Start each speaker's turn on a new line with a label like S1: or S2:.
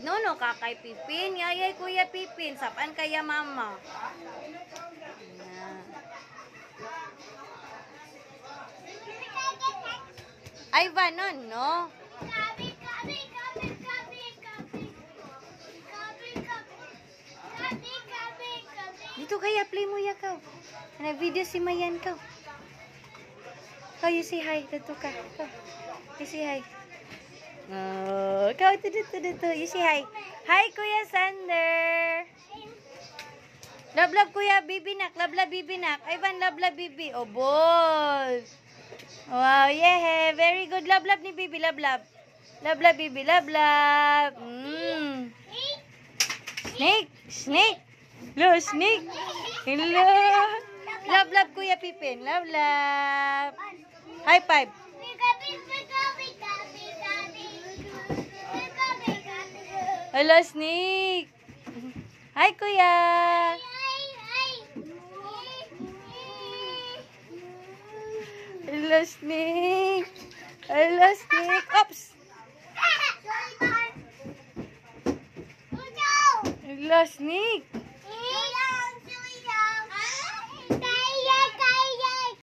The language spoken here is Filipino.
S1: No, kakay Pipin. Yayay, Kuya Pipin. Sapan kaya mama. Ay, Vanon, no? Dito kaya, play mo ya kau. Ano, video si Mayan kau. Kau, you say hi. Dito ka. Kau. You say hi. Oh, kau dito. You say hi. Hi, Kuya Sander. Love, Kuya Bibinak. Love, Bibinak. Ivan, love, Bibi. Oh, boy. Wow, yeah. Very good. Love ni Bibi. Love. Love, Bibi. Love. Snake. Hello, snake. Hello. Love, Kuya Pipin. Love. High five. Hello, snake. Hi, Kuya. Hello, snake. Hello, snake. Oops. Hello, snake.